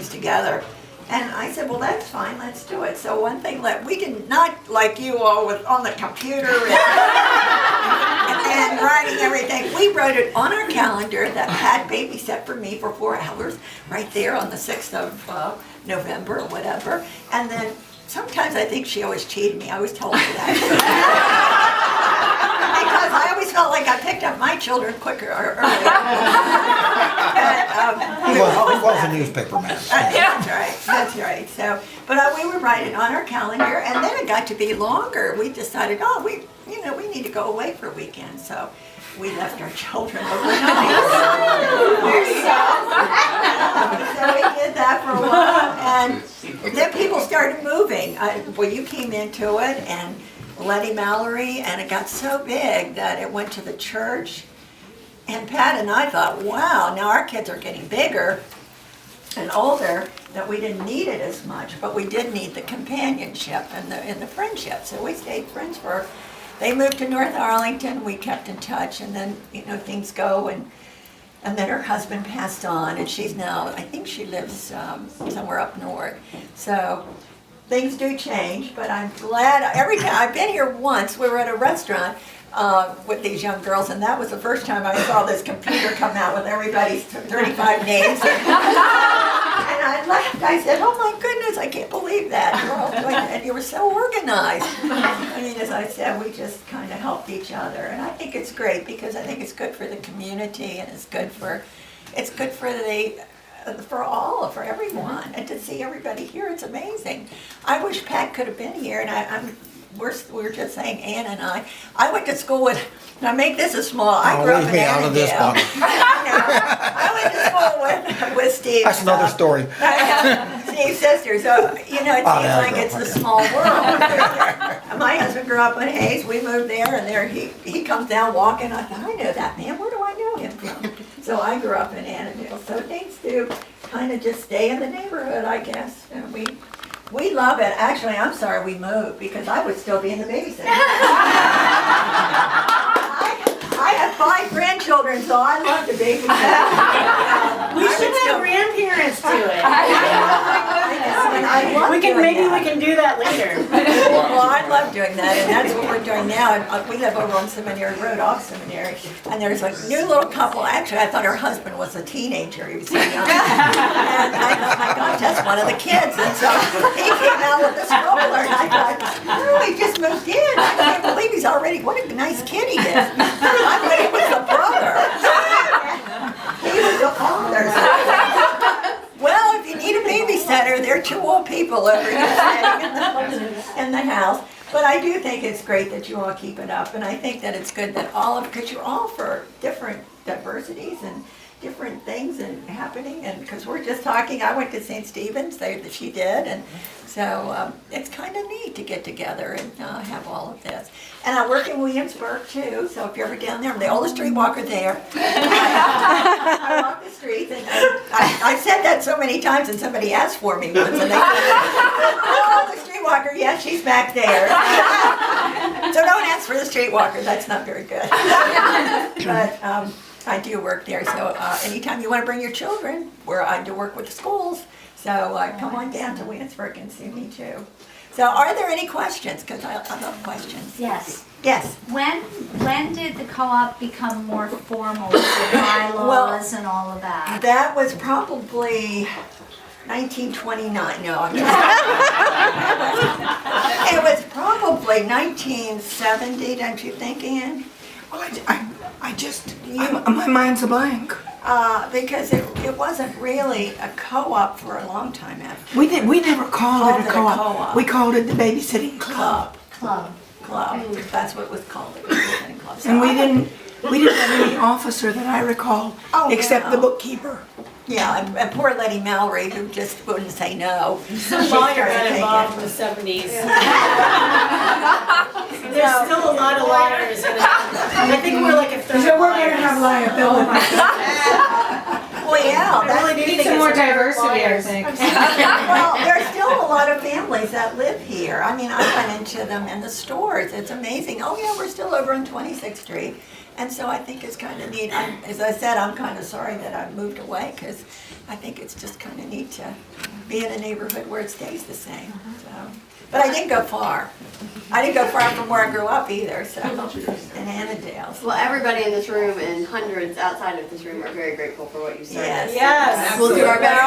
things together. And I said, well, that's fine, let's do it. So one thing, we did not like you all with on the computer and writing everything. We wrote it on our calendar that had babysit for me for 4 hours, right there on the 6th of November or whatever. And then sometimes I think she always cheated me. I always told her that. Because I always felt like I picked up my children quicker or earlier. He was a newspaper man. That's right. So, but we would write it on our calendar, and then it got to be longer. We decided, we need to go away for a weekend. So we left our children overnight. So we did that for a while, and then people started moving. You came into it, and Letty Mallory, and it got so big that it went to the church. And Pat and I thought, wow, now our kids are getting bigger and older, that we didn't need it as much, but we did need the companionship and the friendship. So we stayed friends they moved to North Arlington, we kept in touch, and then, things go, and then her husband passed on, and she's now, I think she lives somewhere up north. So things do change, but I'm glad, every time, I've been here once, we were at a restaurant, with these young girls, and that was the first time I saw this computer come out with everybody's 35 names. And I laughed. I said, oh my goodness, I can't believe that. And you were so organized. I mean, as I said, we just kind of helped each other. And I think it's great because I think it's good for the community, and it's good for everyone. And to see everybody here, it's amazing. I wish Pat could have been here, and we're just saying, Ann and I went to school with, now make this a small, I grew up in Annandale. I went to school with Steve. That's another story. Steve's sister, so, it seems like it's a small world. My husband grew up in Hayes, we moved there, and there he comes down walking, I thought, I know that man, where do I know him from? So I grew up in Annandale, so things do kind of just stay in the neighborhood, I guess, and we love it. Actually, I'm sorry we moved because I would still be in the babysitting. I have 5 grandchildren, so I love to babysit. We should have grandparents do it. Maybe we can do that later. Well, I love doing that, and that's what we're doing now. And we live over on Seminary Road, off Seminary, and there's a new little couple. Actually, I thought her husband was a teenager. He was so young. And I thought, my gosh, that's one of the kids. And so he came out with a stroller, and I thought, oh, he just moved in. I can't believe he's already, what a nice kid he is. I thought he was the brother. He was the father. Well, if you need a babysitter, there are 2 old people over here sitting in the house. But I do think it's great that you all keep it up, and I think that it's good that because you're all for different diversities and different things and happening, and because we're just talking, I went to St. Stephen's, she did, and so it's kind of neat to get together and have all of this. And I work in Williamsburg too, so if you're ever down there, I'm the oldest street walker there. I walk the streets, and I said that so many times, and somebody asked for me once, and they said, oh, the street walker, yeah, she's back there. So don't ask for the street walker, that's not very good. But I do work there, so anytime you want to bring your children, I do work with the schools, so come on down to Williamsburg and see me too. So are there any questions? Because I love questions. Yes. Yes. When did the co-op become more formal with the bylaws and all of that? That was probably 1929. No, I'm just it was probably 1970, don't you think, Ann? Well, my mind's a blank. Because it wasn't really a co-op for a long time after. We never called it a co-op. We called it the babysitting club. Club. That's what it was called. The babysitting club. So And we didn't have any officer that I recall, except the bookkeeper. Yeah, and poor Letty Mallory, who just wouldn't say no. Some lawyer got involved in the 70s. There's still a lot of lawyers. I think we're like a third. So we're going to have liability. Well, yeah, I really that's, do Need think some it's more a diversity, I flyers. think. well, there's still a lot of families that live here. I mean, I run into them in the stores. It's amazing. Oh, yeah, we're still over on 26th Street. And so I think it's kind of neat. As I said, I'm kind of sorry that I moved away because I think it's just kind of neat to be in a neighborhood where it stays the same. So. But I didn't go far. I didn't go far from where I grew up either, so, in Annandale. Well, everybody in this room and hundreds outside of this room are very grateful for what you started. Yes. Yes. We'll do our best